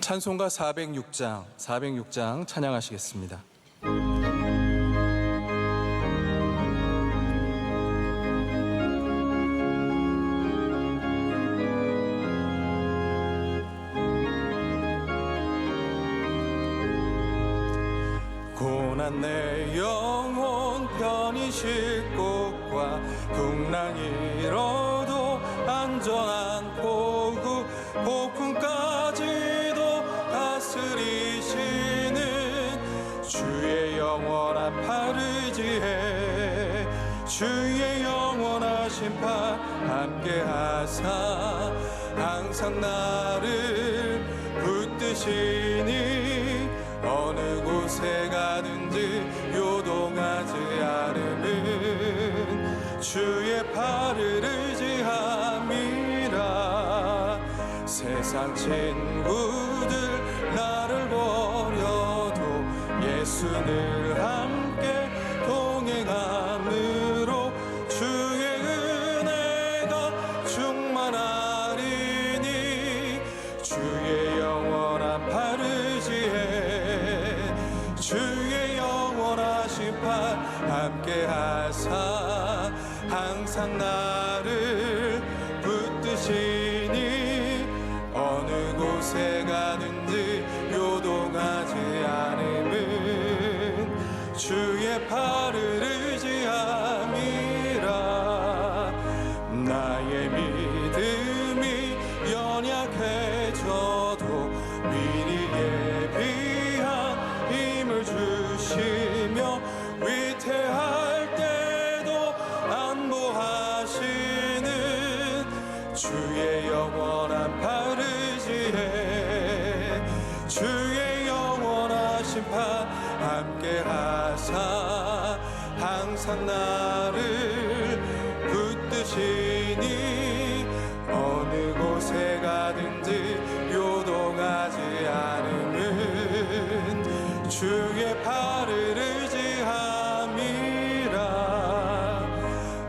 찬송가 406장 찬양하시겠습니다. 고난 내 영혼 편히 쉴 곳과 풍랑 일어도 안전한 포구 폭풍까지도 다스리시는 주의 영원한 팔을 지혜 주의 영원하신 팔 함께 하사 항상 나를 붙드시니 어느 곳에 가든지 요동하지 않음은 주의 팔을 의지함이라. 세상 친구들 나를 버려도 예수 늘 함께 동행함으로 주의 은혜가 충만하리니 주의 영원한 팔을 지혜 주의 영원하신 팔 함께 하사 항상 나를 붙드시니 어느 곳에 가든지 요동하지 않음은 주의 팔을 의지함이라. 나의 믿음이 연약해져도 미리 예비한 힘을 주시며 위태할 때도 안보하시는 주의 영원한 팔을 지혜 주의 영원하신 팔 함께 하사 항상 나를 붙드시니 어느 곳에 가든지 요동하지 않음은 주의 팔을 의지함이라.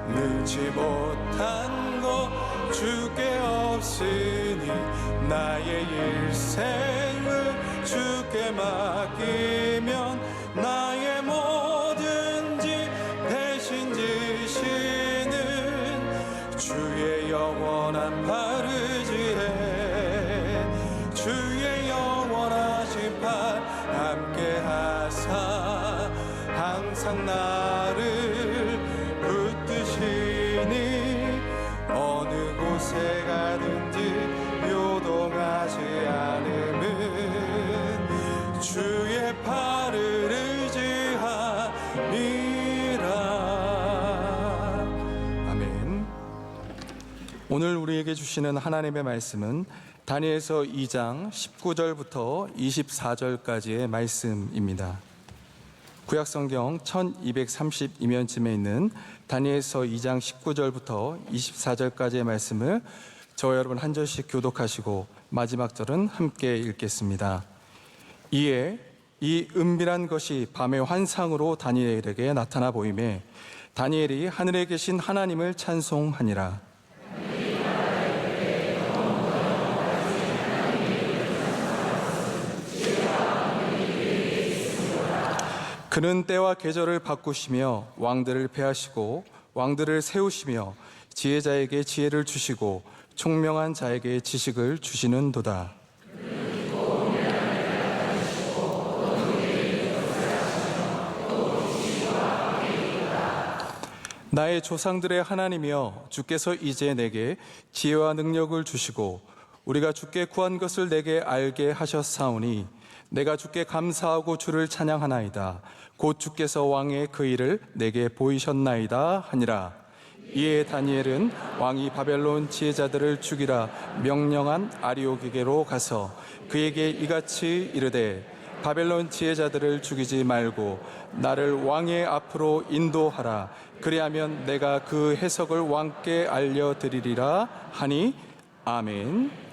능치 못한 것 주께 없으니 나의 일생을 주께 맡기면 나의 뭐든지 대신 지시는 주의 영원한 팔을 지혜 주의 영원하신 팔 함께 하사 항상 나를 붙드시니 어느 곳에 가든지 요동하지 않음은 주의 팔을 의지함이라. 아멘. 오늘 우리에게 주시는 하나님의 말씀은 다니엘서 2장 19절부터 24절까지의 말씀입니다. 구약성경 1232면쯤에 있는 다니엘서 2장 19절부터 24절까지의 말씀을 저와 여러분 한 절씩 교독하시고 마지막 절은 함께 읽겠습니다. 이에 이 은밀한 것이 밤의 환상으로 다니엘에게 나타나 보이매 다니엘이 하늘에 계신 하나님을 찬송하니라. 그는 때와 계절을 바꾸시며 왕들을 패하시고 왕들을 세우시며 지혜자에게 지혜를 주시고 총명한 자에게 지식을 주시는도다. 나의 조상들의 하나님이여 주께서 이제 내게 지혜와 능력을 주시고 우리가 주께 구한 것을 내게 알게 하셨사오니 내가 주께 감사하고 주를 찬양하나이다. 곧 주께서 왕의 그 일을 내게 보이셨나이다 하니라. 이에 다니엘은 왕이 바벨론 지혜자들을 죽이라 명령한 아리오기게로 가서 그에게 이같이 이르되 바벨론 지혜자들을 죽이지 말고 나를 왕의 앞으로 인도하라. 그리하면 내가 그 해석을 왕께 알려드리리라 하니 아멘.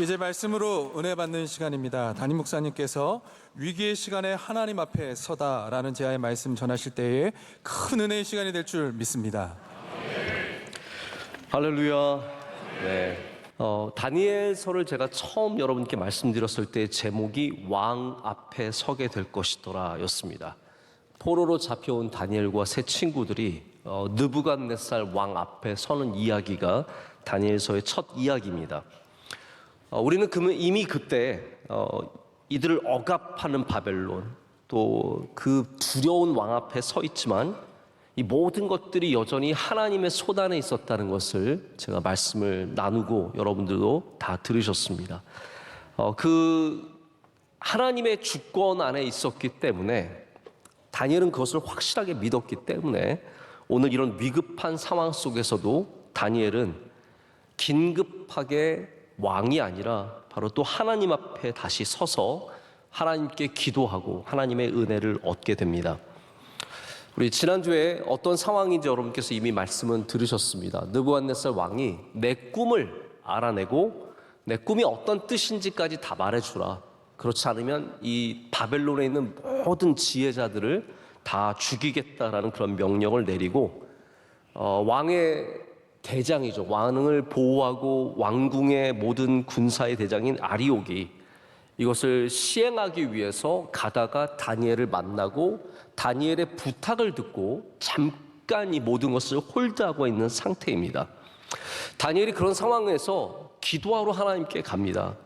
이제 말씀으로 은혜 받는 시간입니다. 담임 목사님께서 위기의 시간에 하나님 앞에 서다라는 제아의 말씀 전하실 때에 큰 은혜의 시간이 될 줄 믿습니다. 할렐루야. 네. 다니엘서를 제가 처음 여러분께 말씀드렸을 때 제목이 왕 앞에 서게 될 것이더라 였습니다. 포로로 잡혀온 다니엘과 세 친구들이 느부갓네살 왕 앞에 서는 이야기가 다니엘서의 첫 이야기입니다. 우리는 이미 그때 이들을 억압하는 바벨론, 또 그 두려운 왕 앞에 서 있지만 이 모든 것들이 여전히 하나님의 손안에 있었다는 것을 제가 말씀을 나누고 여러분들도 다 들으셨습니다. 그 하나님의 주권 안에 있었기 때문에 다니엘은 그것을 확실하게 믿었기 때문에 오늘 이런 위급한 상황 속에서도 다니엘은 긴급하게 왕이 아니라 바로 또 하나님 앞에 다시 서서 하나님께 기도하고 하나님의 은혜를 얻게 됩니다. 우리 지난주에 어떤 상황인지 여러분께서 이미 말씀은 들으셨습니다. 느부갓네살 왕이 내 꿈을 알아내고 내 꿈이 어떤 뜻인지까지 다 말해주라. 그렇지 않으면 이 바벨론에 있는 모든 지혜자들을 다 죽이겠다라는 그런 명령을 내리고 왕의 대장이죠. 왕을 보호하고 왕궁의 모든 군사의 대장인 아리옥이 이것을 시행하기 위해서 가다가 다니엘을 만나고 다니엘의 부탁을 듣고 잠깐 이 모든 것을 홀드하고 있는 상태입니다. 다니엘이 그런 상황에서 기도하러 하나님께 갑니다.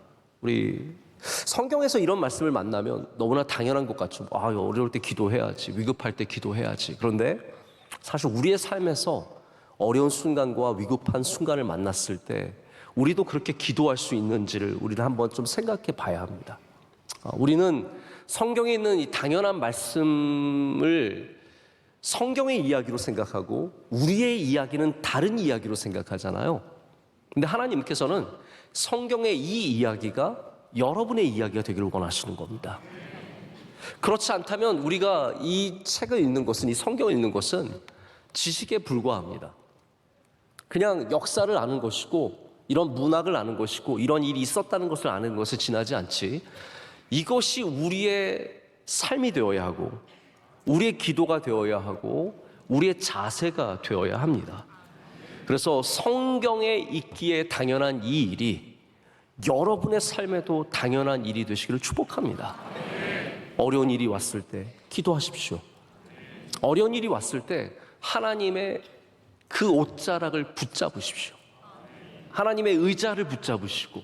우리 성경에서 이런 말씀을 만나면 너무나 당연한 것 같죠. 어려울 때 기도해야지, 위급할 때 기도해야지. 그런데 사실 우리의 삶에서 어려운 순간과 위급한 순간을 만났을 때 우리도 그렇게 기도할 수 있는지를 우리는 한번 좀 생각해 봐야 합니다. 우리는 성경에 있는 이 당연한 말씀을 성경의 이야기로 생각하고 우리의 이야기는 다른 이야기로 생각하잖아요. 근데 하나님께서는 성경의 이 이야기가 여러분의 이야기가 되기를 원하시는 겁니다. 그렇지 않다면 우리가 이 책을 읽는 것은, 이 성경을 읽는 것은 지식에 불과합니다. 그냥 역사를 아는 것이고 이런 문학을 아는 것이고 이런 일이 있었다는 것을 아는 것에 지나지 않지, 이것이 우리의 삶이 되어야 하고 우리의 기도가 되어야 하고 우리의 자세가 되어야 합니다. 그래서 성경에 있기에 당연한 이 일이 여러분의 삶에도 당연한 일이 되시기를 축복합니다. 어려운 일이 왔을 때 기도하십시오. 어려운 일이 왔을 때 하나님의 그 옷자락을 붙잡으십시오. 하나님의 의자를 붙잡으시고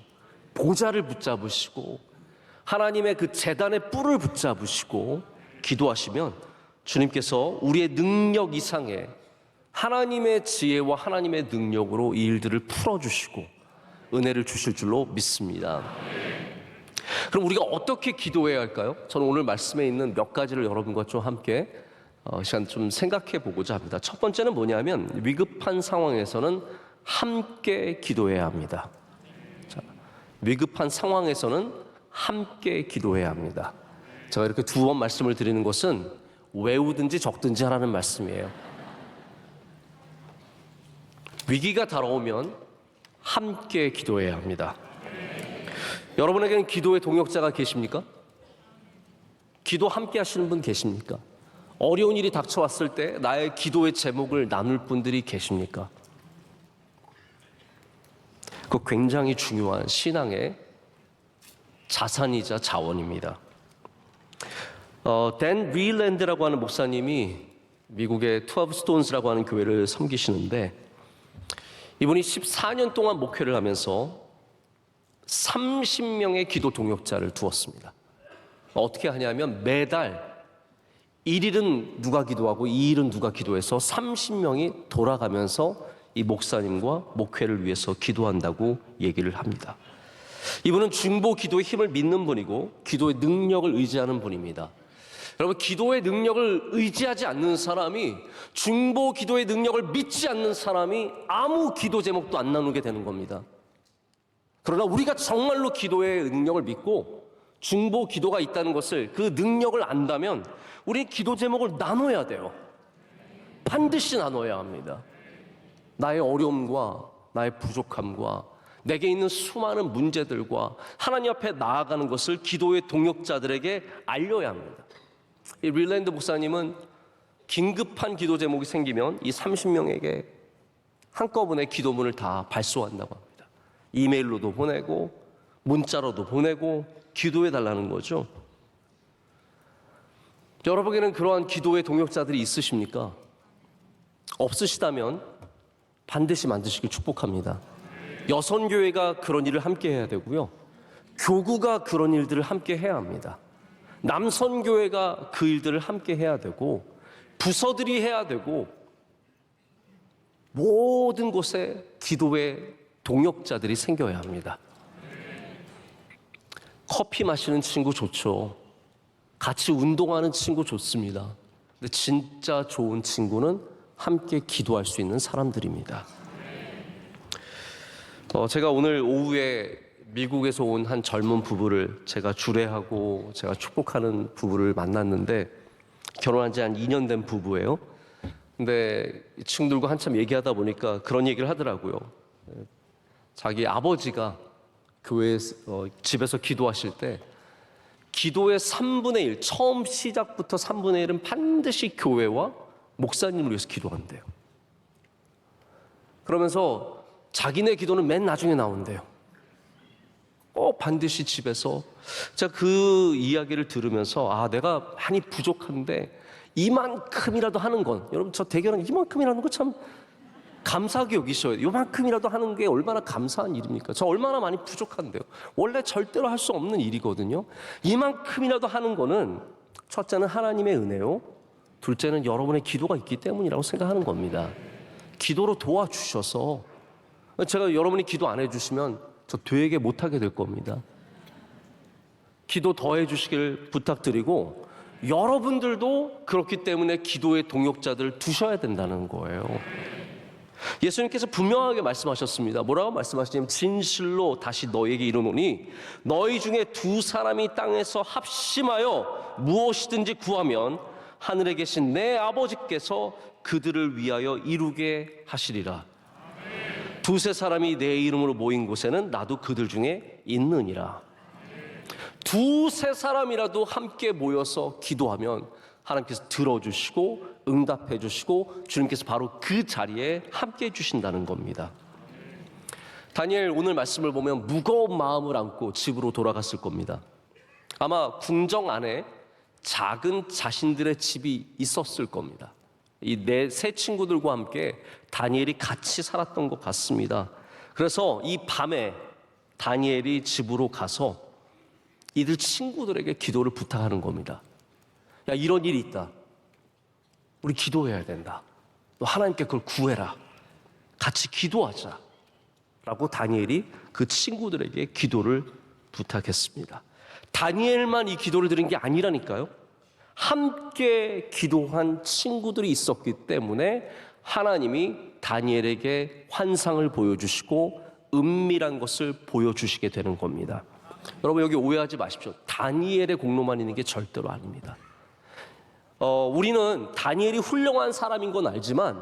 보좌를 붙잡으시고 하나님의 그 제단의 뿔을 붙잡으시고 기도하시면 주님께서 우리의 능력 이상의 하나님의 지혜와 하나님의 능력으로 이 일들을 풀어주시고 은혜를 주실 줄로 믿습니다. 그럼 우리가 어떻게 기도해야 할까요? 저는 오늘 말씀에 있는 몇 가지를 여러분과 좀 함께 시간 좀 생각해 보고자 합니다. 첫 번째는 뭐냐면 위급한 상황에서는 함께 기도해야 합니다. 자, 위급한 상황에서는 함께 기도해야 합니다. 제가 이렇게 두 번 말씀을 드리는 것은 외우든지 적든지 하라는 말씀이에요. 위기가 다가오면 함께 기도해야 합니다. 여러분에게는 기도의 동역자가 계십니까? 기도 함께 하시는 분 계십니까? 어려운 일이 닥쳐왔을 때 나의 기도의 제목을 나눌 분들이 계십니까? 그 굉장히 중요한 신앙의 자산이자 자원입니다. 댄 위랜드라고 하는 목사님이 미국의 12스톤스라고 하는 교회를 섬기시는데 이분이 14년 동안 목회를 하면서 30명의 기도 동역자를 두었습니다. 어떻게 하냐면 매달 1일은 누가 기도하고 2일은 누가 기도해서 30명이 돌아가면서 이 목사님과 목회를 위해서 기도한다고 얘기를 합니다. 이분은 중보 기도의 힘을 믿는 분이고 기도의 능력을 의지하는 분입니다. 여러분, 기도의 능력을 의지하지 않는 사람이, 중보 기도의 능력을 믿지 않는 사람이 아무 기도 제목도 안 나누게 되는 겁니다. 그러나 우리가 정말로 기도의 능력을 믿고 중보 기도가 있다는 것을, 그 능력을 안다면 우리 기도 제목을 나눠야 돼요. 반드시 나눠야 합니다. 나의 어려움과 나의 부족함과 내게 있는 수많은 문제들과 하나님 앞에 나아가는 것을 기도의 동역자들에게 알려야 합니다. 이 릴랜드 목사님은 긴급한 기도 제목이 생기면 이 30명에게 한꺼번에 기도문을 다 발송한다고 합니다. 이메일로도 보내고 문자로도 보내고 기도해 달라는 거죠. 여러분에게는 그러한 기도의 동역자들이 있으십니까? 없으시다면 반드시 만드시길 축복합니다. 여선교회가 그런 일을 함께 해야 되고요. 교구가 그런 일들을 함께 해야 합니다. 남선교회가 그 일들을 함께 해야 되고 부서들이 해야 되고 모든 곳에 기도의 동역자들이 생겨야 합니다. 커피 마시는 친구 좋죠. 같이 운동하는 친구 좋습니다. 근데 진짜 좋은 친구는 함께 기도할 수 있는 사람들입니다. 제가 오늘 오후에 미국에서 온 한 젊은 부부를 제가 주례하고 제가 축복하는 부부를 만났는데 결혼한 지 한 2년 된 부부예요. 근데 이 친구들과 한참 얘기하다 보니까 그런 얘기를 하더라고요. 자기 아버지가 교회에서 집에서 기도하실 때 기도의 3분의 1, 처음 시작부터 3분의 1은 반드시 교회와 목사님을 위해서 기도한대요. 그러면서 자기네 기도는 맨 나중에 나온대요. 꼭 반드시 집에서 제가 그 이야기를 들으면서 내가 많이 부족한데 이만큼이라도 하는 건, 여러분 저 대결은 이만큼이라는 거 참 감사하게 여기셔야 돼요. 이만큼이라도 하는 게 얼마나 감사한 일입니까? 저 얼마나 많이 부족한데요. 원래 절대로 할 수 없는 일이거든요. 이만큼이라도 하는 거는 첫째는 하나님의 은혜요, 둘째는 여러분의 기도가 있기 때문이라고 생각하는 겁니다. 기도로 도와주셔서, 제가 여러분이 기도 안 해주시면 저 되게 못하게 될 겁니다. 기도 더 해주시길 부탁드리고 여러분들도 그렇기 때문에 기도의 동역자들을 두셔야 된다는 거예요. 예수님께서 분명하게 말씀하셨습니다. 뭐라고 말씀하시냐면 진실로 다시 너에게 이르노니 너희 중에 두 사람이 땅에서 합심하여 무엇이든지 구하면 하늘에 계신 내 아버지께서 그들을 위하여 이루게 하시리라. 두세 사람이 내 이름으로 모인 곳에는 나도 그들 중에 있느니라. 두세 사람이라도 함께 모여서 기도하면 하나님께서 들어주시고 응답해 주시고 주님께서 바로 그 자리에 함께 해주신다는 겁니다. 다니엘 오늘 말씀을 보면 무거운 마음을 안고 집으로 돌아갔을 겁니다. 아마 궁정 안에 작은 자신들의 집이 있었을 겁니다. 이 네 세 친구들과 함께 다니엘이 같이 살았던 것 같습니다. 그래서 이 밤에 다니엘이 집으로 가서 이들 친구들에게 기도를 부탁하는 겁니다. 야, 이런 일이 있다. 우리 기도해야 된다. 너 하나님께 그걸 구해라. 같이 기도하자. 라고 다니엘이 그 친구들에게 기도를 부탁했습니다. 다니엘만 이 기도를 드린 게 아니라니까요. 함께 기도한 친구들이 있었기 때문에 하나님이 다니엘에게 환상을 보여주시고 은밀한 것을 보여주시게 되는 겁니다. 여러분 여기 오해하지 마십시오. 다니엘의 공로만 있는 게 절대로 아닙니다. 우리는 다니엘이 훌륭한 사람인 건 알지만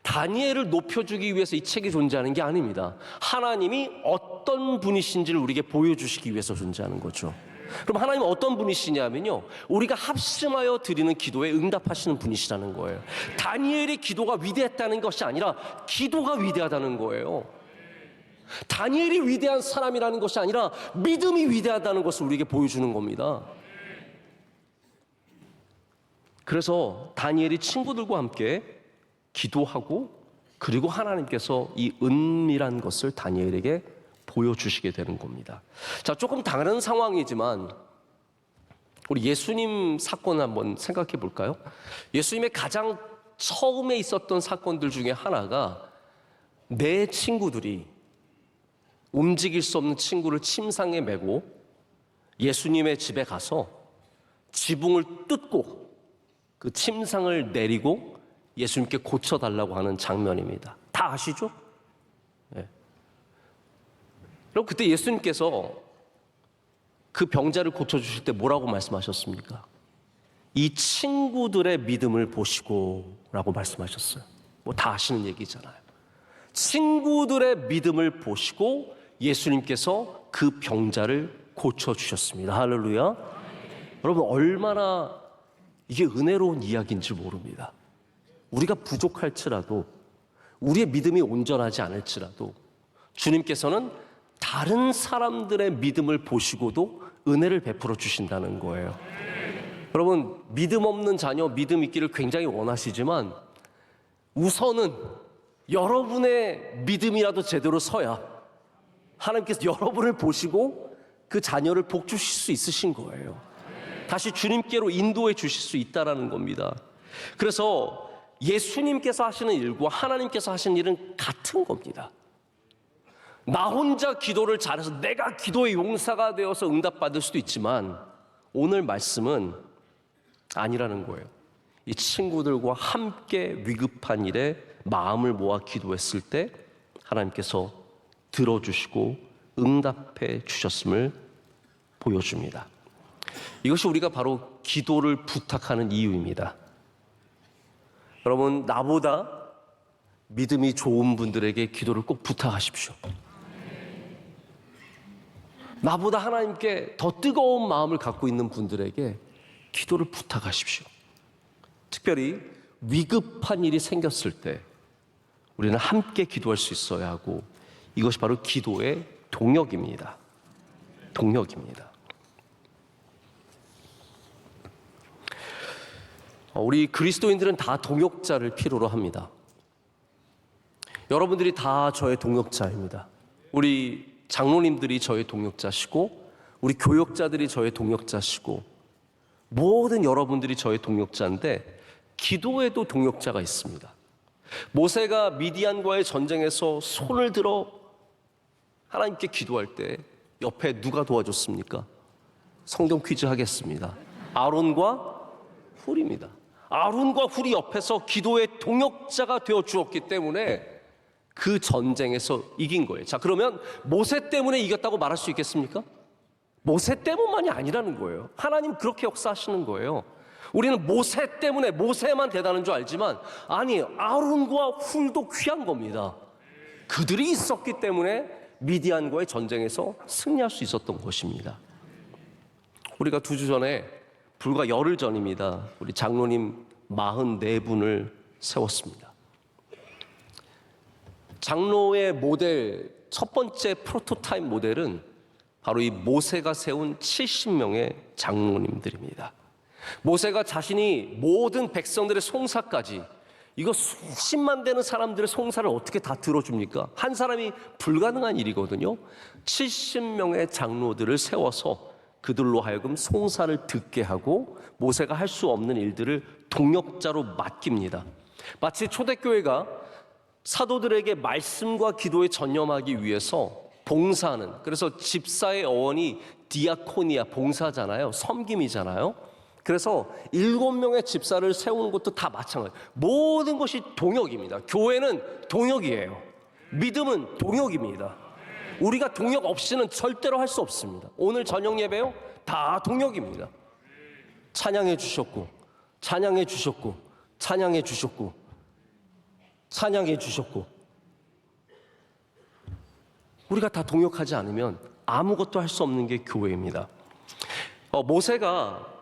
다니엘을 높여주기 위해서 이 책이 존재하는 게 아닙니다. 하나님이 어떤 분이신지를 우리에게 보여주시기 위해서 존재하는 거죠. 그럼 하나님은 어떤 분이시냐면요, 우리가 합심하여 드리는 기도에 응답하시는 분이시라는 거예요. 다니엘의 기도가 위대했다는 것이 아니라 기도가 위대하다는 거예요. 다니엘이 위대한 사람이라는 것이 아니라 믿음이 위대하다는 것을 우리에게 보여주는 겁니다. 그래서 다니엘이 친구들과 함께 기도하고 그리고 하나님께서 이 은밀한 것을 다니엘에게 보여주시게 되는 겁니다. 자, 조금 다른 상황이지만 우리 예수님 사건 한번 생각해 볼까요? 예수님의 가장 처음에 있었던 사건들 중에 하나가 내 친구들이 움직일 수 없는 친구를 침상에 메고 예수님의 집에 가서 지붕을 뜯고 그 침상을 내리고 예수님께 고쳐달라고 하는 장면입니다. 다 아시죠? 네. 그럼 그때 예수님께서 그 병자를 고쳐주실 때 뭐라고 말씀하셨습니까? 이 친구들의 믿음을 보시고 라고 말씀하셨어요. 뭐 다 아시는 얘기잖아요. 친구들의 믿음을 보시고 예수님께서 그 병자를 고쳐주셨습니다. 할렐루야. 여러분, 얼마나 이게 은혜로운 이야기인지 모릅니다. 우리가 부족할지라도, 우리의 믿음이 온전하지 않을지라도 주님께서는 다른 사람들의 믿음을 보시고도 은혜를 베풀어 주신다는 거예요. 여러분, 믿음 없는 자녀 믿음 있기를 굉장히 원하시지만 우선은 여러분의 믿음이라도 제대로 서야 하나님께서 여러분을 보시고 그 자녀를 복 주실 수 있으신 거예요. 다시 주님께로 인도해 주실 수 있다라는 겁니다. 그래서 예수님께서 하시는 일과 하나님께서 하시는 일은 같은 겁니다. 나 혼자 기도를 잘해서 내가 기도의 용사가 되어서 응답받을 수도 있지만 오늘 말씀은 아니라는 거예요. 이 친구들과 함께 위급한 일에 마음을 모아 기도했을 때 하나님께서 들어주시고 응답해 주셨음을 보여줍니다. 이것이 우리가 바로 기도를 부탁하는 이유입니다. 여러분, 나보다 믿음이 좋은 분들에게 기도를 꼭 부탁하십시오. 나보다 하나님께 더 뜨거운 마음을 갖고 있는 분들에게 기도를 부탁하십시오. 특별히 위급한 일이 생겼을 때 우리는 함께 기도할 수 있어야 하고, 이것이 바로 기도의 동역입니다. 동역입니다. 우리 그리스도인들은 다 동역자를 필요로 합니다. 여러분들이 다 저의 동역자입니다. 우리 장로님들이 저의 동역자시고, 우리 교역자들이 저의 동역자시고, 모든 여러분들이 저의 동역자인데 기도에도 동역자가 있습니다. 모세가 미디안과의 전쟁에서 손을 들어 하나님께 기도할 때 옆에 누가 도와줬습니까? 성경 퀴즈 하겠습니다. 아론과 훌입니다. 아론과 훌이 옆에서 기도의 동역자가 되어 주었기 때문에 그 전쟁에서 이긴 거예요. 자, 그러면 모세 때문에 이겼다고 말할 수 있겠습니까? 모세 때문만이 아니라는 거예요. 하나님 그렇게 역사하시는 거예요. 우리는 모세 때문에, 모세만 대단한 줄 알지만 아니, 아론과 훌도 귀한 겁니다. 그들이 있었기 때문에 미디안과의 전쟁에서 승리할 수 있었던 것입니다. 우리가 2주 전에, 불과 열흘 전입니다, 우리 장로님 44분을 세웠습니다. 장로의 모델, 첫 번째 프로토타입 모델은 바로 이 모세가 세운 70명의 장로님들입니다. 모세가 자신이 모든 백성들의 송사까지, 이거 수십만 되는 사람들의 송사를 어떻게 다 들어줍니까? 한 사람이 불가능한 일이거든요. 70명의 장로들을 세워서 그들로 하여금 송사를 듣게 하고 모세가 할 수 없는 일들을 동역자로 맡깁니다. 마치 초대교회가 사도들에게 말씀과 기도에 전념하기 위해서 봉사하는, 그래서 집사의 어원이 디아코니아, 봉사잖아요. 섬김이잖아요. 그래서 7명의 집사를 세우는 것도 다 마찬가지예요. 모든 것이 동역입니다. 교회는 동역이에요. 믿음은 동역입니다. 우리가 동역 없이는 절대로 할 수 없습니다. 오늘 저녁 예배요? 다 동역입니다. 찬양해 주셨고, 찬양해 주셨고, 찬양해 주셨고, 찬양해 주셨고. 우리가 다 동역하지 않으면 아무것도 할 수 없는 게 교회입니다. 모세가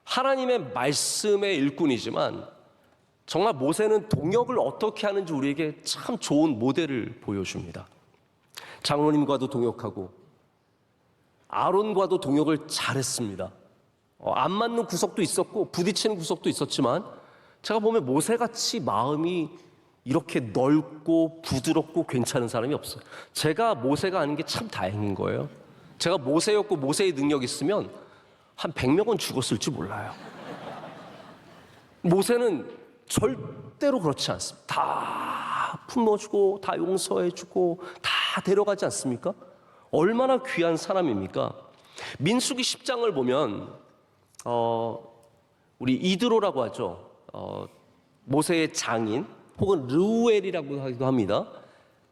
하나님의 말씀의 일꾼이지만 정말 모세는 동역을 어떻게 하는지 우리에게 참 좋은 모델을 보여줍니다. 장로님과도 동역하고 아론과도 동역을 잘했습니다. 안 맞는 구석도 있었고 부딪히는 구석도 있었지만 제가 보면 모세같이 마음이 이렇게 넓고 부드럽고 괜찮은 사람이 없어요. 제가 모세가 아닌 게 참 다행인 거예요. 제가 모세였고 모세의 능력이 있으면 한 100명은 죽었을지 몰라요. 모세는 절대로 그렇지 않습니다. 다 품어주고 다 용서해주고 다 데려가지 않습니까? 얼마나 귀한 사람입니까? 민수기 10장을 보면 우리 이드로라고 하죠. 모세의 장인 혹은 르우엘이라고 하기도 합니다.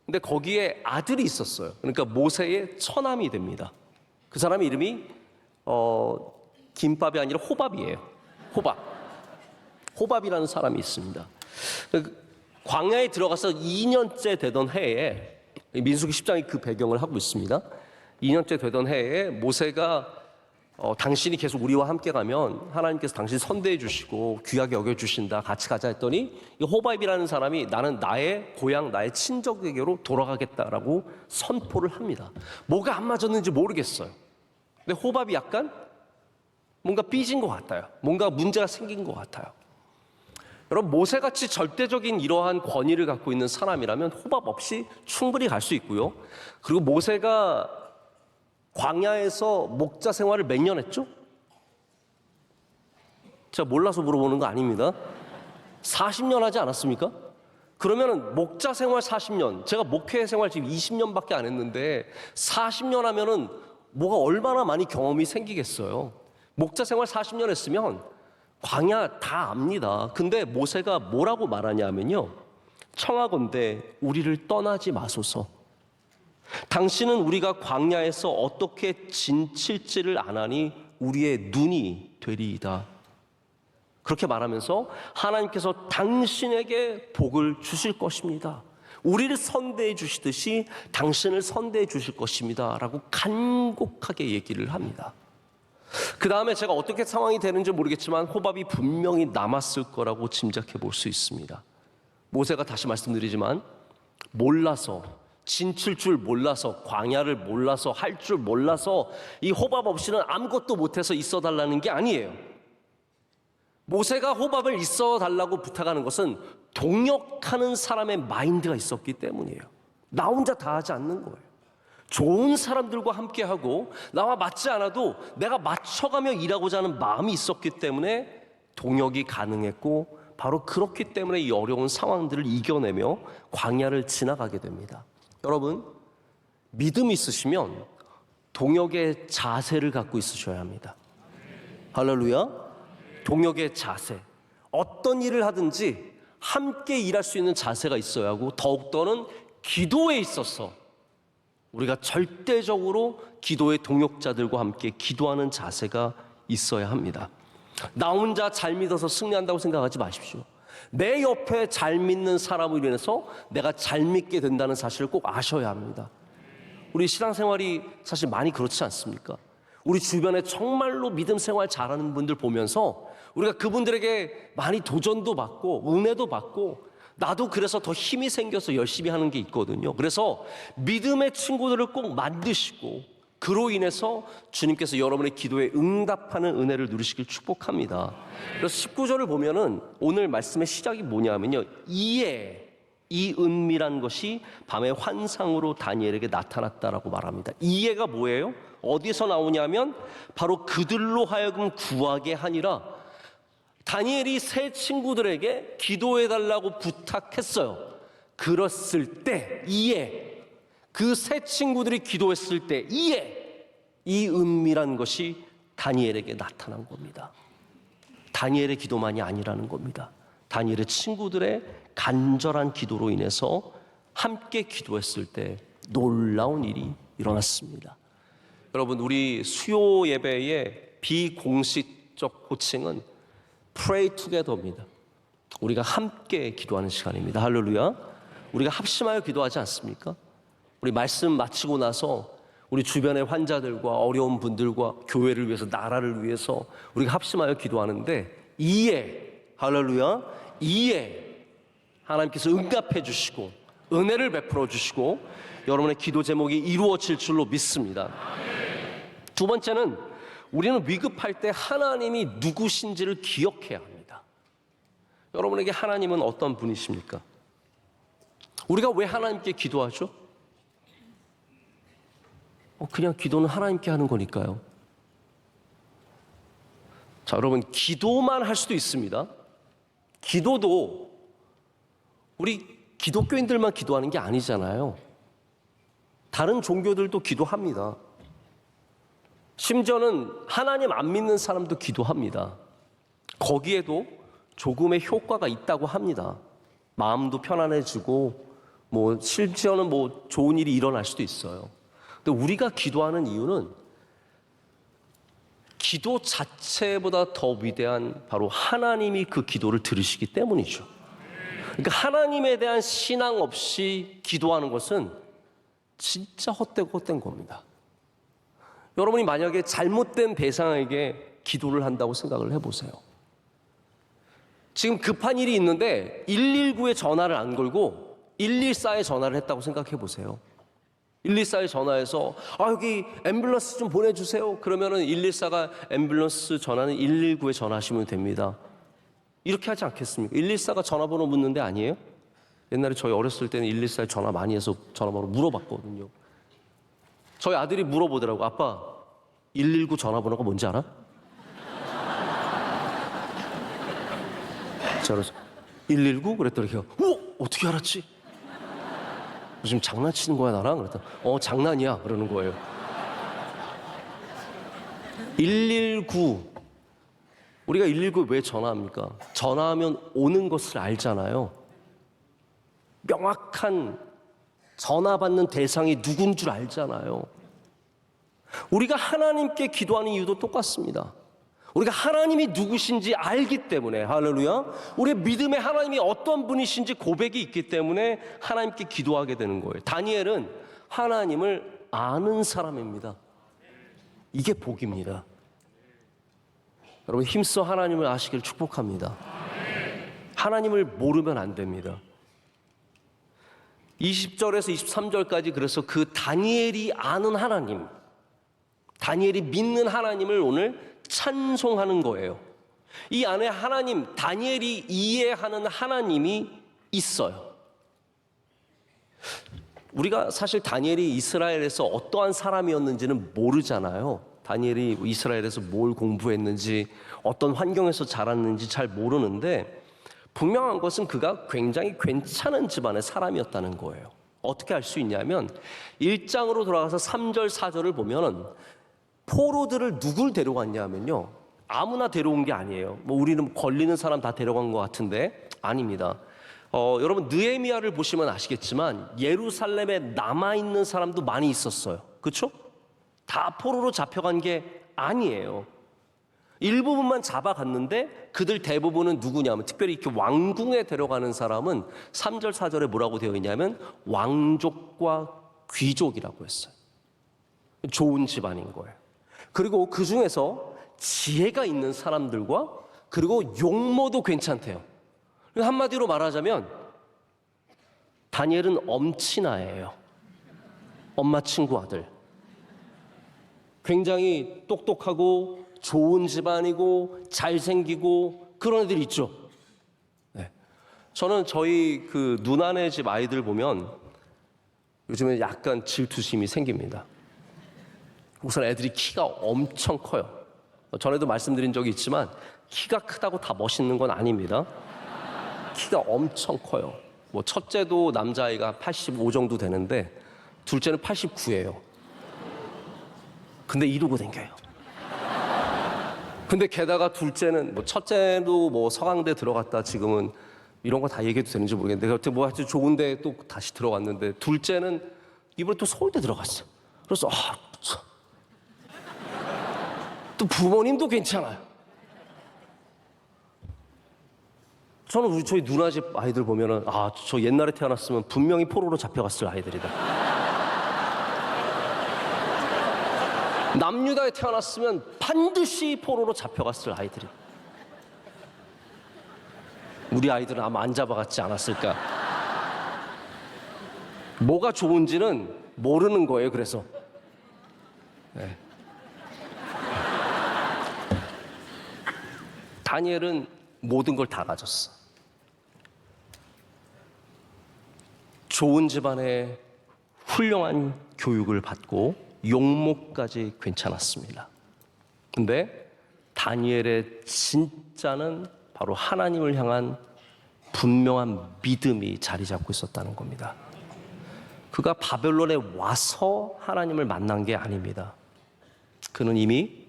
근데 거기에 아들이 있었어요. 그러니까 모세의 처남이 됩니다. 그 사람 이름이 김밥이 아니라 호밥이에요. 호밥이라는 사람이 있습니다. 광야에 들어가서 2년째 되던 해에 민수기 10장이 그 배경을 하고 있습니다. 2년째 되던 해에 모세가 당신이 계속 우리와 함께 가면 하나님께서 당신 선대해 주시고 귀하게 여겨 주신다, 같이 가자 했더니 이 호밥이라는 사람이 나는 나의 고향, 나의 친척에게로 돌아가겠다라고 선포를 합니다. 뭐가 안 맞았는지 모르겠어요. 근데 호밥이 약간 뭔가 삐진 것 같아요. 뭔가 문제가 생긴 것 같아요. 여러분, 모세같이 절대적인 이러한 권위를 갖고 있는 사람이라면 호밥 없이 충분히 갈 수 있고요. 그리고 모세가 광야에서 목자 생활을 몇 년 했죠? 제가 몰라서 물어보는 거 아닙니다. 40년 하지 않았습니까? 그러면은 목자 생활 40년, 제가 목회 생활 지금 20년밖에 안 했는데 40년 하면은 뭐가 얼마나 많이 경험이 생기겠어요. 목자 생활 40년 했으면 광야 다 압니다. 근데 모세가 뭐라고 말하냐면요, 청하건대 우리를 떠나지 마소서. 당신은 우리가 광야에서 어떻게 진칠지를 아나니 우리의 눈이 되리이다. 그렇게 말하면서 하나님께서 당신에게 복을 주실 것입니다. 우리를 선대해 주시듯이 당신을 선대해 주실 것입니다 라고 간곡하게 얘기를 합니다. 그 다음에 제가 어떻게 상황이 되는지 모르겠지만 호밥이 분명히 남았을 거라고 짐작해 볼 수 있습니다. 모세가 다시 말씀드리지만 몰라서, 진칠 줄 몰라서, 광야를 몰라서, 할 줄 몰라서 이 호밥 없이는 아무것도 못해서 있어 달라는 게 아니에요. 모세가 호밥을 있어 달라고 부탁하는 것은 동역하는 사람의 마인드가 있었기 때문이에요. 나 혼자 다 하지 않는 거예요. 좋은 사람들과 함께하고 나와 맞지 않아도 내가 맞춰가며 일하고자 하는 마음이 있었기 때문에 동역이 가능했고, 바로 그렇기 때문에 이 어려운 상황들을 이겨내며 광야를 지나가게 됩니다. 여러분, 믿음이 있으시면 동역의 자세를 갖고 있으셔야 합니다. 할렐루야. 동역의 자세, 어떤 일을 하든지 함께 일할 수 있는 자세가 있어야 하고, 더욱더는 기도에 있어서 우리가 절대적으로 기도의 동역자들과 함께 기도하는 자세가 있어야 합니다. 나 혼자 잘 믿어서 승리한다고 생각하지 마십시오. 내 옆에 잘 믿는 사람으로 인해서 내가 잘 믿게 된다는 사실을 꼭 아셔야 합니다. 우리 신앙생활이 사실 많이 그렇지 않습니까? 우리 주변에 정말로 믿음 생활 잘하는 분들 보면서 우리가 그분들에게 많이 도전도 받고 은혜도 받고, 나도 그래서 더 힘이 생겨서 열심히 하는 게 있거든요. 그래서 믿음의 친구들을 꼭 만드시고, 그로 인해서 주님께서 여러분의 기도에 응답하는 은혜를 누리시길 축복합니다. 그래서 19절을 보면은 오늘 말씀의 시작이 뭐냐면요, 이에, 이 은밀한 것이 밤의 환상으로 다니엘에게 나타났다라고 말합니다. 이해가 뭐예요? 어디서 나오냐면 바로 그들로 하여금 구하게 하니라. 다니엘이 세 친구들에게 기도해달라고 부탁했어요. 그랬을 때, 이에, 그 세 친구들이 기도했을 때, 이에, 이 은밀한 것이 다니엘에게 나타난 겁니다. 다니엘의 기도만이 아니라는 겁니다. 다니엘의 친구들의 간절한 기도로 인해서 함께 기도했을 때 놀라운 일이 일어났습니다. 여러분, 우리 수요 예배의 비공식적 호칭은 Pray Together입니다. 우리가 함께 기도하는 시간입니다. 할렐루야. 우리가 합심하여 기도하지 않습니까? 우리 말씀 마치고 나서 우리 주변의 환자들과 어려운 분들과 교회를 위해서, 나라를 위해서 우리가 합심하여 기도하는데, 이에, 할렐루야, 이에 하나님께서 응답해 주시고 은혜를 베풀어 주시고 여러분의 기도 제목이 이루어질 줄로 믿습니다. 두 번째는 우리는 위급할 때 하나님이 누구신지를 기억해야 합니다. 여러분에게 하나님은 어떤 분이십니까? 우리가 왜 하나님께 기도하죠? 그냥 기도는 하나님께 하는 거니까요. 자, 여러분, 기도만 할 수도 있습니다. 기도도 우리 기독교인들만 기도하는 게 아니잖아요. 다른 종교들도 기도합니다. 심지어는 하나님 안 믿는 사람도 기도합니다. 거기에도 조금의 효과가 있다고 합니다. 마음도 편안해지고 심지어는 좋은 일이 일어날 수도 있어요. 근데 우리가 기도하는 이유는 기도 자체보다 더 위대한 바로 하나님이 그 기도를 들으시기 때문이죠. 그러니까 하나님에 대한 신앙 없이 기도하는 것은 진짜 헛된 겁니다. 여러분이 만약에 잘못된 대상에게 기도를 한다고 생각을 해보세요. 지금 급한 일이 있는데 119에 전화를 안 걸고 114에 전화를 했다고 생각해 보세요. 114에 전화해서 여기 앰뷸런스 좀 보내주세요. 그러면은 114가 앰뷸런스 전화는 119에 전화하시면 됩니다. 이렇게 하지 않겠습니까? 114가 전화번호 묻는 데 아니에요? 옛날에 저희 어렸을 때는 114에 전화 많이 해서 전화번호 물어봤거든요. 저희 아들이 물어보더라고. 아빠, 119 전화번호가 뭔지 알아? 그래서 119? 그랬더니 걔가 어떻게 알았지? 지금 장난치는 거야 나랑? 그랬더니 장난이야 그러는 거예요. 119 우리가 119에 왜 전화합니까? 전화하면 오는 것을 알잖아요. 명확한 전화 받는 대상이 누군 줄 알잖아요. 우리가 하나님께 기도하는 이유도 똑같습니다. 우리가 하나님이 누구신지 알기 때문에, 할렐루야, 우리의 믿음의 하나님이 어떤 분이신지 고백이 있기 때문에 하나님께 기도하게 되는 거예요. 다니엘은 하나님을 아는 사람입니다. 이게 복입니다. 여러분, 힘써 하나님을 아시기를 축복합니다. 하나님을 모르면 안 됩니다. 20절에서 23절까지 그래서 그 다니엘이 아는 하나님, 다니엘이 믿는 하나님을 오늘 찬송하는 거예요. 이 안에 하나님, 다니엘이 이해하는 하나님이 있어요. 우리가 사실 다니엘이 이스라엘에서 어떠한 사람이었는지는 모르잖아요. 다니엘이 이스라엘에서 뭘 공부했는지, 어떤 환경에서 자랐는지 잘 모르는데, 분명한 것은 그가 굉장히 괜찮은 집안의 사람이었다는 거예요. 어떻게 알 수 있냐면 1장으로 돌아가서 3절 4절을 보면은 포로들을 누굴 데려갔냐면요, 아무나 데려온 게 아니에요. 우리는 걸리는 사람 다 데려간 것 같은데 아닙니다. 여러분, 느헤미야를 보시면 아시겠지만 예루살렘에 남아있는 사람도 많이 있었어요. 그렇죠? 다 포로로 잡혀간 게 아니에요. 일부분만 잡아갔는데 그들 대부분은 누구냐면, 특별히 이렇게 왕궁에 데려가는 사람은 3절 4절에 뭐라고 되어 있냐면 왕족과 귀족이라고 했어요. 좋은 집안인 거예요. 그리고 그 중에서 지혜가 있는 사람들과, 그리고 용모도 괜찮대요. 한마디로 말하자면 다니엘은 엄친아예요. 엄마 친구 아들. 굉장히 똑똑하고 좋은 집안이고 잘생기고 그런 애들 있죠. 네. 저는 저희 그 누나네 집 아이들 보면 요즘에 약간 질투심이 생깁니다. 우선 애들이 키가 엄청 커요. 전에도 말씀드린 적이 있지만 키가 크다고 다 멋있는 건 아닙니다. 키가 엄청 커요. 첫째도 남자아이가 85 정도 되는데 둘째는 89예요. 근데 이러고 다녀요. 근데 게다가 둘째는 첫째도 서강대 들어갔다, 지금은 이런 거 다 얘기해도 되는지 모르겠는데 여튼 하여튼 좋은데 또 다시 들어갔는데, 둘째는 이번에 또 서울대 들어갔어. 그래서 또 부모님도 괜찮아요. 저는 저희 누나 집 아이들 보면은 저 옛날에 태어났으면 분명히 포로로 잡혀갔을 아이들이다. 남유다에 태어났으면 반드시 포로로 잡혀갔을 아이들이. 우리 아이들은 아마 안 잡아갔지 않았을까. 뭐가 좋은지는 모르는 거예요. 그래서 네. 다니엘은 모든 걸 다 가졌어. 좋은 집안에 훌륭한 교육을 받고 용모까지 괜찮았습니다. 근데 다니엘의 진짜는 바로 하나님을 향한 분명한 믿음이 자리 잡고 있었다는 겁니다. 그가 바벨론에 와서 하나님을 만난 게 아닙니다. 그는 이미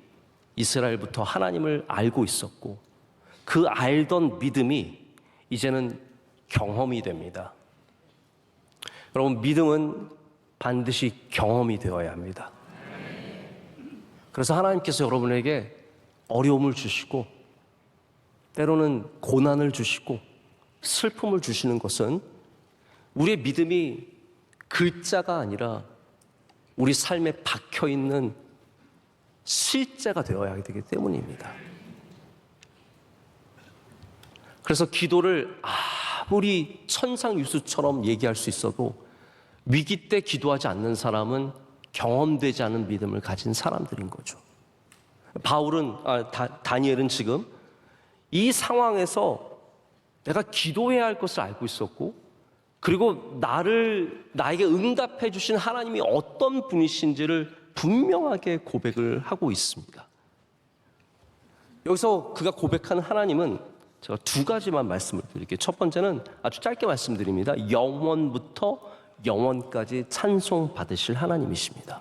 이스라엘부터 하나님을 알고 있었고, 그 알던 믿음이 이제는 경험이 됩니다. 여러분, 믿음은 반드시 경험이 되어야 합니다. 그래서 하나님께서 여러분에게 어려움을 주시고, 때로는 고난을 주시고 슬픔을 주시는 것은 우리의 믿음이 글자가 아니라 우리 삶에 박혀 있는 실제가 되어야 되기 때문입니다. 그래서 기도를 아무리 천상유수처럼 얘기할 수 있어도 위기 때 기도하지 않는 사람은 경험되지 않은 믿음을 가진 사람들인 거죠. 다니엘은 지금 이 상황에서 내가 기도해야 할 것을 알고 있었고, 그리고 나에게 응답해 주신 하나님이 어떤 분이신지를 분명하게 고백을 하고 있습니다. 여기서 그가 고백하는 하나님은 제가 두 가지만 말씀을 드릴게요. 첫 번째는 아주 짧게 말씀드립니다. 영원부터 영원까지 찬송 받으실 하나님이십니다.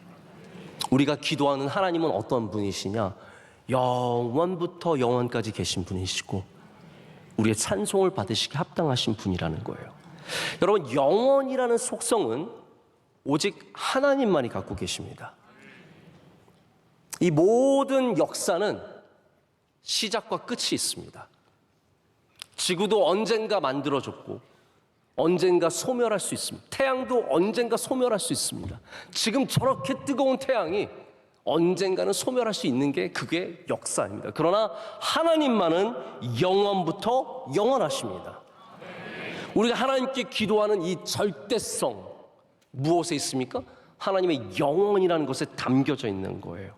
우리가 기도하는 하나님은 어떤 분이시냐? 영원부터 영원까지 계신 분이시고 우리의 찬송을 받으시기 합당하신 분이라는 거예요. 여러분, 영원이라는 속성은 오직 하나님만이 갖고 계십니다. 이 모든 역사는 시작과 끝이 있습니다. 지구도 언젠가 만들어졌고 언젠가 소멸할 수 있습니다. 태양도 언젠가 소멸할 수 있습니다. 지금 저렇게 뜨거운 태양이 언젠가는 소멸할 수 있는 게 그게 역사입니다. 그러나 하나님만은 영원부터 영원하십니다. 우리가 하나님께 기도하는 이 절대성 무엇에 있습니까? 하나님의 영원이라는 것에 담겨져 있는 거예요.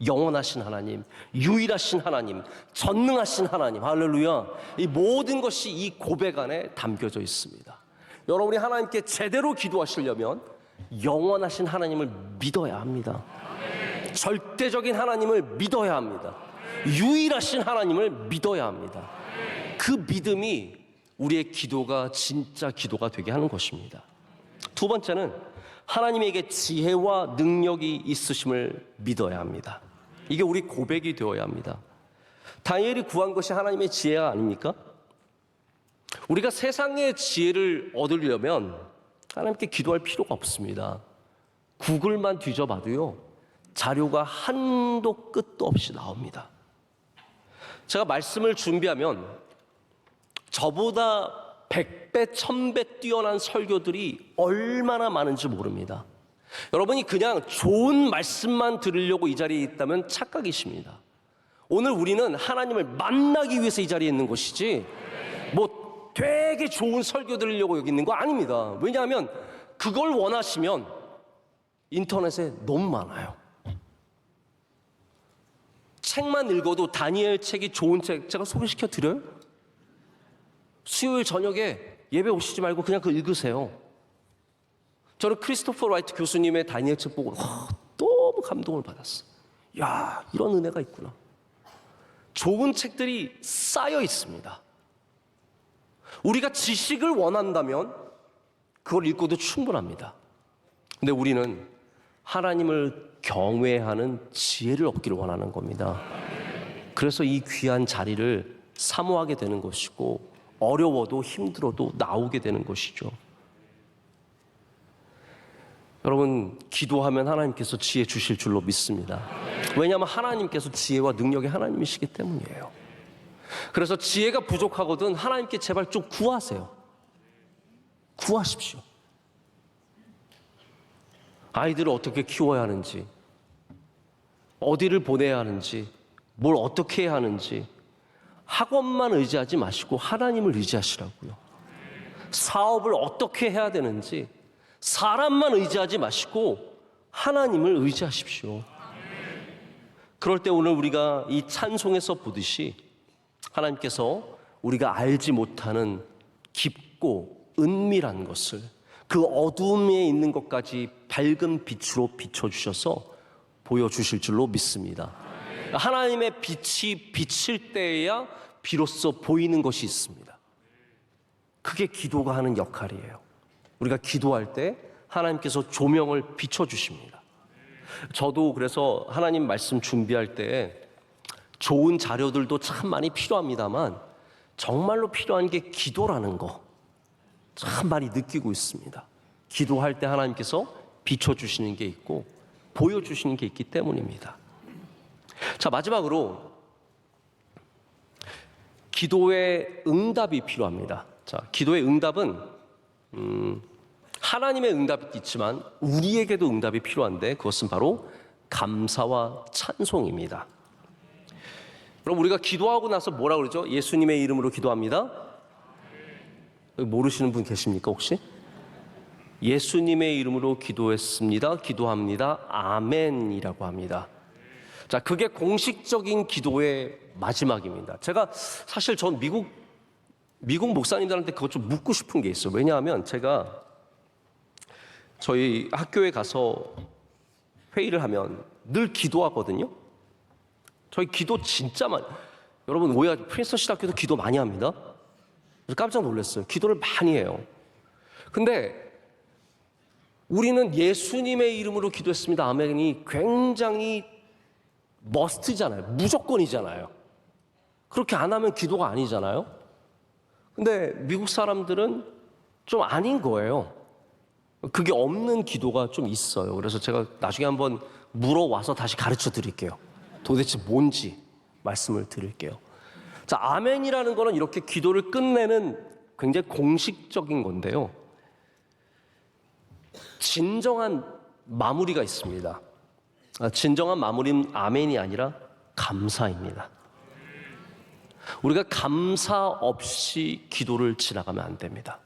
영원하신 하나님, 유일하신 하나님, 전능하신 하나님, 할렐루야. 이 모든 것이 이 고백 안에 담겨져 있습니다. 여러분이 하나님께 제대로 기도하시려면 영원하신 하나님을 믿어야 합니다. 절대적인 하나님을 믿어야 합니다. 유일하신 하나님을 믿어야 합니다. 그 믿음이 우리의 기도가 진짜 기도가 되게 하는 것입니다. 두 번째는 하나님에게 지혜와 능력이 있으심을 믿어야 합니다. 이게 우리 고백이 되어야 합니다. 다니엘이 구한 것이 하나님의 지혜가 아닙니까? 우리가 세상의 지혜를 얻으려면 하나님께 기도할 필요가 없습니다. 구글만 뒤져봐도요, 자료가 한도 끝도 없이 나옵니다. 제가 말씀을 준비하면 저보다 100배, 1000배 뛰어난 설교들이 얼마나 많은지 모릅니다. 여러분이 그냥 좋은 말씀만 들으려고 이 자리에 있다면 착각이십니다. 오늘 우리는 하나님을 만나기 위해서 이 자리에 있는 것이지 뭐 되게 좋은 설교 들으려고 여기 있는 거 아닙니다. 왜냐하면 그걸 원하시면 인터넷에 너무 많아요. 책만 읽어도 다니엘 책이 좋은 책 제가 소개시켜 드려요. 수요일 저녁에 예배 오시지 말고 그냥 그거 읽으세요. 저는 크리스토퍼 라이트 교수님의 다니엘 책 보고 너무 감동을 받았어요. 야, 이런 은혜가 있구나. 좋은 책들이 쌓여 있습니다. 우리가 지식을 원한다면 그걸 읽고도 충분합니다. 근데 우리는 하나님을 경외하는 지혜를 얻기를 원하는 겁니다. 그래서 이 귀한 자리를 사모하게 되는 것이고 어려워도 힘들어도 나오게 되는 것이죠. 여러분, 기도하면 하나님께서 지혜 주실 줄로 믿습니다. 왜냐하면 하나님께서 지혜와 능력의 하나님이시기 때문이에요. 그래서 지혜가 부족하거든 하나님께 제발 좀 구하세요. 구하십시오. 아이들을 어떻게 키워야 하는지, 어디를 보내야 하는지, 뭘 어떻게 해야 하는지 학원만 의지하지 마시고 하나님을 의지하시라고요. 사업을 어떻게 해야 되는지 사람만 의지하지 마시고 하나님을 의지하십시오. 그럴 때 오늘 우리가 이 찬송에서 보듯이 하나님께서 우리가 알지 못하는 깊고 은밀한 것을 그 어둠에 있는 것까지 밝은 빛으로 비춰주셔서 보여주실 줄로 믿습니다. 하나님의 빛이 비칠 때에야 비로소 보이는 것이 있습니다. 그게 기도가 하는 역할이에요. 우리가 기도할 때 하나님께서 조명을 비춰주십니다. 저도 그래서 하나님 말씀 준비할 때 좋은 자료들도 참 많이 필요합니다만 정말로 필요한 게 기도라는 거 참 많이 느끼고 있습니다. 기도할 때 하나님께서 비춰주시는 게 있고 보여주시는 게 있기 때문입니다. 자, 마지막으로 기도의 응답이 필요합니다. 자, 기도의 응답은 하나님의 응답이 있지만 우리에게도 응답이 필요한데 그것은 바로 감사와 찬송입니다. 그럼 우리가 기도하고 나서 뭐라 그러죠? 예수님의 이름으로 기도합니다. 모르시는 분 계십니까 혹시? 예수님의 이름으로 기도했습니다. 기도합니다. 아멘이라고 합니다. 자, 그게 공식적인 기도의 마지막입니다. 제가 사실 전 미국 목사님들한테 그것 좀 묻고 싶은 게 있어요. 왜냐하면 제가 저희 학교에 가서 회의를 하면 늘 기도하거든요. 저희 기도 진짜 여러분 오해하지, 프린스턴 신학교도 기도 많이 합니다. 그래서 깜짝 놀랐어요. 기도를 많이 해요. 근데 우리는 예수님의 이름으로 기도했습니다. 아멘이 굉장히 머스트잖아요. 무조건이잖아요. 그렇게 안 하면 기도가 아니잖아요. 근데 미국 사람들은 좀 아닌 거예요. 그게 없는 기도가 좀 있어요. 그래서 제가 나중에 한번 물어와서 다시 가르쳐 드릴게요. 도대체 뭔지 말씀을 드릴게요. 자, 아멘이라는 거는 이렇게 기도를 끝내는 굉장히 공식적인 건데요. 진정한 마무리가 있습니다. 진정한 마무리는 아멘이 아니라 감사입니다. 우리가 감사 없이 기도를 지나가면 안 됩니다.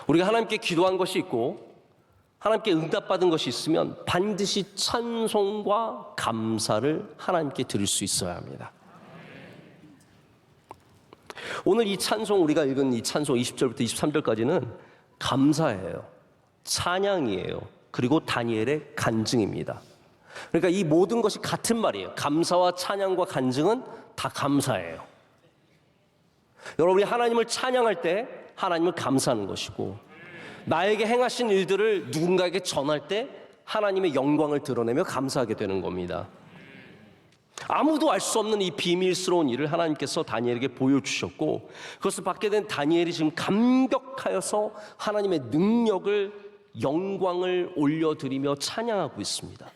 우리가 하나님께 기도한 것이 있고 하나님께 응답받은 것이 있으면 반드시 찬송과 감사를 하나님께 드릴 수 있어야 합니다. 오늘 이 찬송, 우리가 읽은 이 찬송 20절부터 23절까지는 감사예요. 찬양이에요. 그리고 다니엘의 간증입니다. 그러니까 이 모든 것이 같은 말이에요. 감사와 찬양과 간증은 다 감사예요. 여러분이 하나님을 찬양할 때 하나님을 감사하는 것이고, 나에게 행하신 일들을 누군가에게 전할 때 하나님의 영광을 드러내며 감사하게 되는 겁니다. 아무도 알 수 없는 이 비밀스러운 일을 하나님께서 다니엘에게 보여주셨고, 그것을 받게 된 다니엘이 지금 감격하여서 하나님의 능력을, 영광을 올려드리며 찬양하고 있습니다.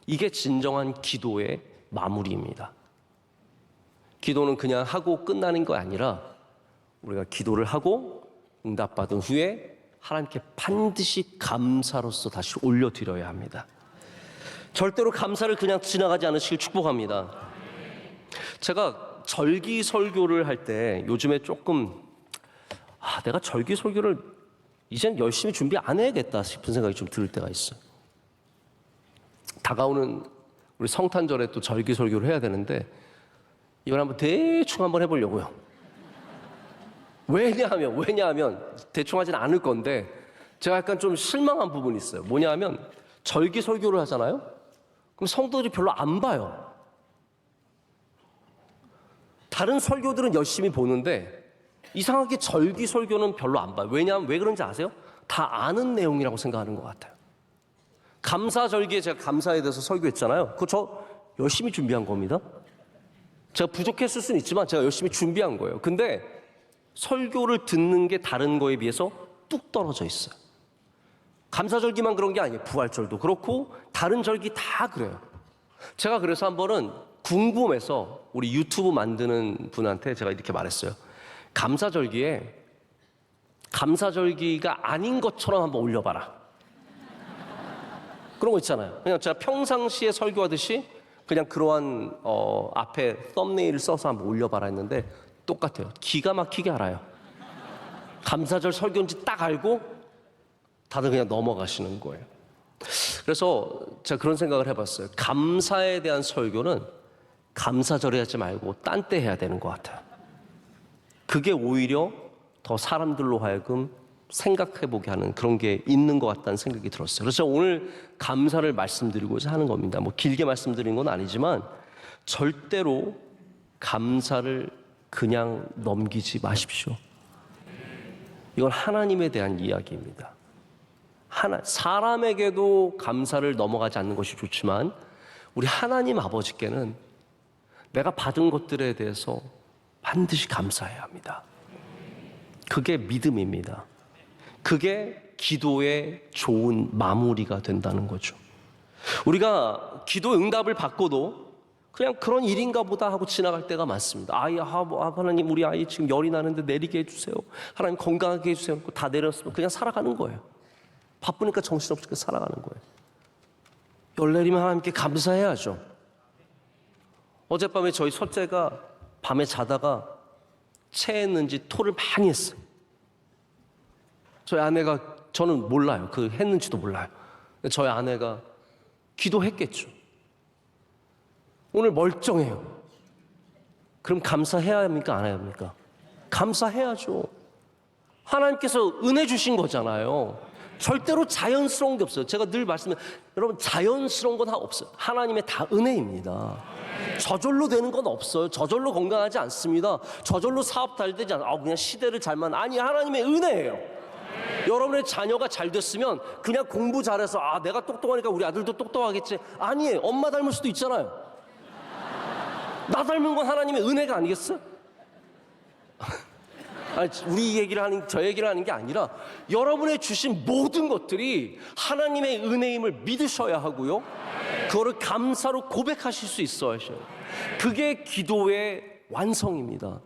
이게 진정한 기도의 마무리입니다. 기도는 그냥 하고 끝나는 거 아니라 우리가 기도를 하고 응답받은 후에 하나님께 반드시 감사로서 다시 올려드려야 합니다. 절대로 감사를 그냥 지나가지 않으시길 축복합니다. 제가 절기 설교를 할 때 요즘에 조금 내가 절기 설교를 이젠 열심히 준비 안 해야겠다 싶은 생각이 좀 들 때가 있어요. 다가오는 우리 성탄절에 또 절기 설교를 해야 되는데 이번 한번 대충 한번 해보려고요. 왜냐하면 대충 하진 않을 건데 제가 약간 좀 실망한 부분이 있어요. 뭐냐하면 절기 설교를 하잖아요. 그럼 성도들이 별로 안 봐요. 다른 설교들은 열심히 보는데 이상하게 절기 설교는 별로 안 봐요. 왜냐하면 왜 그런지 아세요? 다 아는 내용이라고 생각하는 것 같아요. 감사절기에 제가 감사에 대해서 설교했잖아요. 그거 저 열심히 준비한 겁니다. 제가 부족했을 수는 있지만 제가 열심히 준비한 거예요. 근데 설교를 듣는 게 다른 거에 비해서 뚝 떨어져 있어요. 감사절기만 그런 게 아니에요. 부활절도 그렇고 다른 절기 다 그래요. 제가 그래서 한 번은 궁금해서 우리 유튜브 만드는 분한테 제가 이렇게 말했어요. 감사절기가 아닌 것처럼 한번 올려봐라. 그런 거 있잖아요. 그냥 제가 평상시에 설교하듯이 그냥 그러한 앞에 썸네일을 써서 한번 올려봐라 했는데 똑같아요. 기가 막히게 알아요. 감사절 설교인지 딱 알고 다들 그냥 넘어가시는 거예요. 그래서 제가 그런 생각을 해봤어요. 감사에 대한 설교는 감사절에 하지 말고 딴 때 해야 되는 것 같아요. 그게 오히려 더 사람들로 하여금 생각해보게 하는 그런 게 있는 것 같다는 생각이 들었어요. 그래서 오늘 감사를 말씀드리고자 하는 겁니다. 뭐 길게 말씀드린 건 아니지만 절대로 감사를 그냥 넘기지 마십시오. 이건 하나님에 대한 이야기입니다. 사람에게도 감사를 넘어가지 않는 것이 좋지만 우리 하나님 아버지께는 내가 받은 것들에 대해서 반드시 감사해야 합니다. 그게 믿음입니다. 그게 기도의 좋은 마무리가 된다는 거죠. 우리가 기도 응답을 받고도 그냥 그런 일인가 보다 하고 지나갈 때가 많습니다. 하나님 우리 아이 지금 열이 나는데 내리게 해주세요. 하나님 건강하게 해주세요. 다 내렸으면 그냥 살아가는 거예요. 바쁘니까 정신없이 살아가는 거예요. 열 내리면 하나님께 감사해야죠. 어젯밤에 저희 첫째가 밤에 자다가 체했는지 토를 많이 했어요. 저희 아내가, 저는 몰라요. 그 했는지도 몰라요. 저희 아내가 기도했겠죠. 오늘 멀쩡해요. 그럼 감사해야 합니까? 안 해야 합니까? 감사해야죠. 하나님께서 은혜 주신 거잖아요. 절대로 자연스러운 게 없어요. 제가 늘 말씀드려요. 여러분, 자연스러운 건 다 없어요. 하나님의 다 은혜입니다. 저절로 되는 건 없어요. 저절로 건강하지 않습니다. 저절로 사업 잘 되지 않아요. 그냥 시대를 잘만. 아니, 하나님의 은혜예요. 여러분의 자녀가 잘 됐으면 그냥 공부 잘해서 내가 똑똑하니까 우리 아들도 똑똑하겠지. 아니에요. 엄마 닮을 수도 있잖아요. 나 닮은 건 하나님의 은혜가 아니겠어? 아니, 저 얘기를 하는 게 아니라 여러분의 주신 모든 것들이 하나님의 은혜임을 믿으셔야 하고요. 그거를 감사로 고백하실 수 있어야 하셔요. 그게 기도의 완성입니다.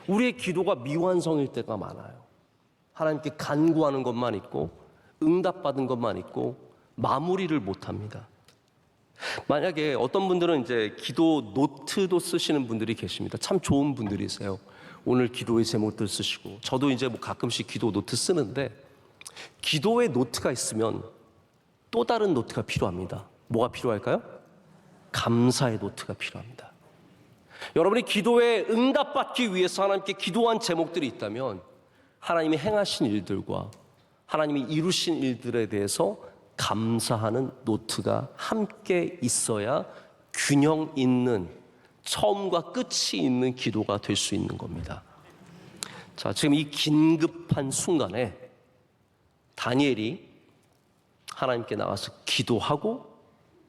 우리의 기도가 미완성일 때가 많아요. 하나님께 간구하는 것만 있고 응답받은 것만 있고 마무리를 못합니다. 만약에 어떤 분들은 이제 기도 노트도 쓰시는 분들이 계십니다. 참 좋은 분들이세요. 오늘 기도의 제목들 쓰시고, 저도 이제 가끔씩 기도 노트 쓰는데, 기도의 노트가 있으면 또 다른 노트가 필요합니다. 뭐가 필요할까요? 감사의 노트가 필요합니다. 여러분이 기도에 응답받기 위해서 하나님께 기도한 제목들이 있다면 하나님이 행하신 일들과 하나님이 이루신 일들에 대해서 감사하는 노트가 함께 있어야 균형 있는, 처음과 끝이 있는 기도가 될 수 있는 겁니다. 자, 지금 이 긴급한 순간에 다니엘이 하나님께 나가서 기도하고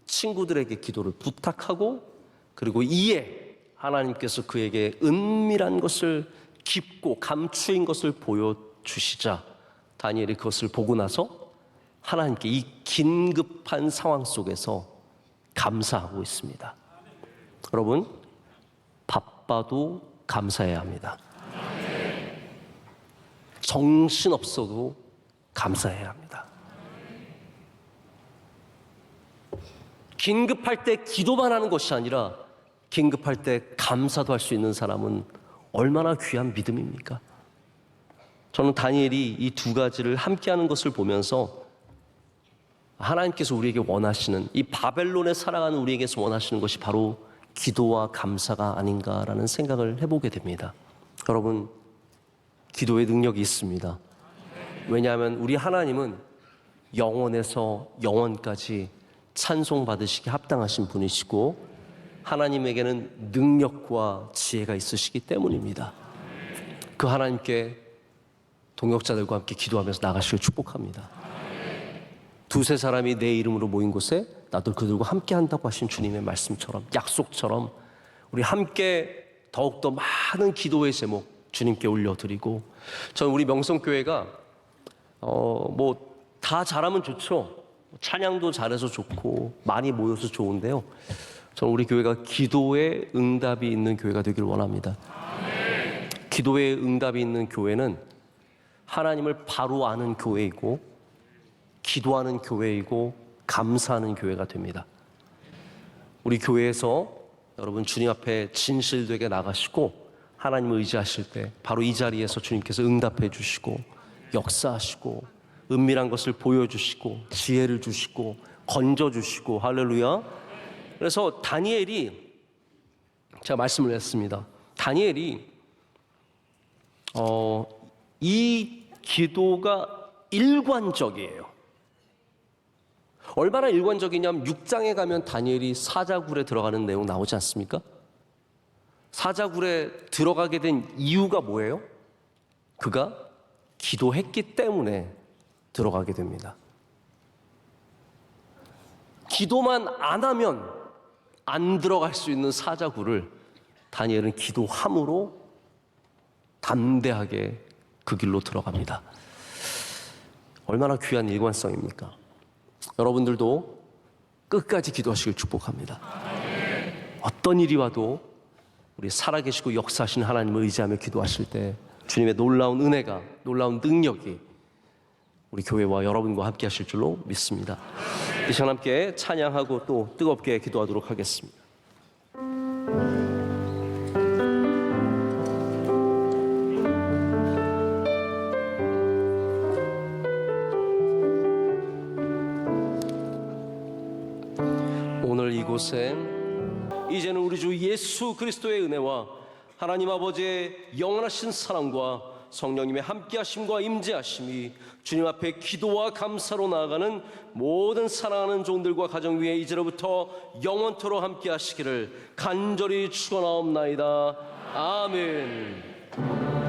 친구들에게 기도를 부탁하고, 그리고 이에 하나님께서 그에게 은밀한 것을, 깊고 감추인 것을 보여주시자 다니엘이 그것을 보고 나서 하나님께 이 긴급한 상황 속에서 감사하고 있습니다. 여러분, 바빠도 감사해야 합니다. 정신없어도 감사해야 합니다. 긴급할 때 기도만 하는 것이 아니라 긴급할 때 감사도 할 수 있는 사람은 얼마나 귀한 믿음입니까? 저는 다니엘이 이 두 가지를 함께하는 것을 보면서 하나님께서 우리에게 원하시는, 이 바벨론에 살아가는 우리에게서 원하시는 것이 바로 기도와 감사가 아닌가라는 생각을 해보게 됩니다. 여러분, 기도의 능력이 있습니다. 왜냐하면 우리 하나님은 영원에서 영원까지 찬송받으시기 합당하신 분이시고 하나님에게는 능력과 지혜가 있으시기 때문입니다. 그 하나님께 동역자들과 함께 기도하면서 나가시길 축복합니다. 두세 사람이 내 이름으로 모인 곳에 나도 그들과 함께 한다고 하신 주님의 말씀처럼, 약속처럼 우리 함께 더욱더 많은 기도의 제목 주님께 올려드리고, 저는 우리 명성교회가 다 잘하면 좋죠. 찬양도 잘해서 좋고 많이 모여서 좋은데요, 저는 우리 교회가 기도에 응답이 있는 교회가 되길 원합니다. 기도에 응답이 있는 교회는 하나님을 바로 아는 교회이고 기도하는 교회이고 감사하는 교회가 됩니다. 우리 교회에서 여러분 주님 앞에 진실되게 나가시고 하나님을 의지하실 때 바로 이 자리에서 주님께서 응답해 주시고 역사하시고 은밀한 것을 보여주시고 지혜를 주시고 건져주시고, 할렐루야. 그래서 다니엘이, 제가 말씀을 했습니다. 다니엘이 이 기도가 일관적이에요. 얼마나 일관적이냐면 6장에 가면 다니엘이 사자굴에 들어가는 내용 나오지 않습니까? 사자굴에 들어가게 된 이유가 뭐예요? 그가 기도했기 때문에 들어가게 됩니다. 기도만 안 하면 안 들어갈 수 있는 사자굴을 다니엘은 기도함으로 담대하게 그 길로 들어갑니다. 얼마나 귀한 일관성입니까? 여러분들도 끝까지 기도하시길 축복합니다. 어떤 일이 와도 우리 살아계시고 역사하신 하나님을 의지하며 기도하실 때 주님의 놀라운 은혜가, 놀라운 능력이 우리 교회와 여러분과 함께 하실 줄로 믿습니다. 이 시간 함께 찬양하고 또 뜨겁게 기도하도록 하겠습니다. 오늘 이곳에 이제는 우리 주 예수 그리스도의 은혜와 하나님 아버지의 영원하신 사랑과 성령님의 함께하심과 임재하심이 주님 앞에 기도와 감사로 나아가는 모든 사랑하는 종들과 가정 위에 이제로부터 영원토록 함께하시기를 간절히 축원하옵나이다. 아멘.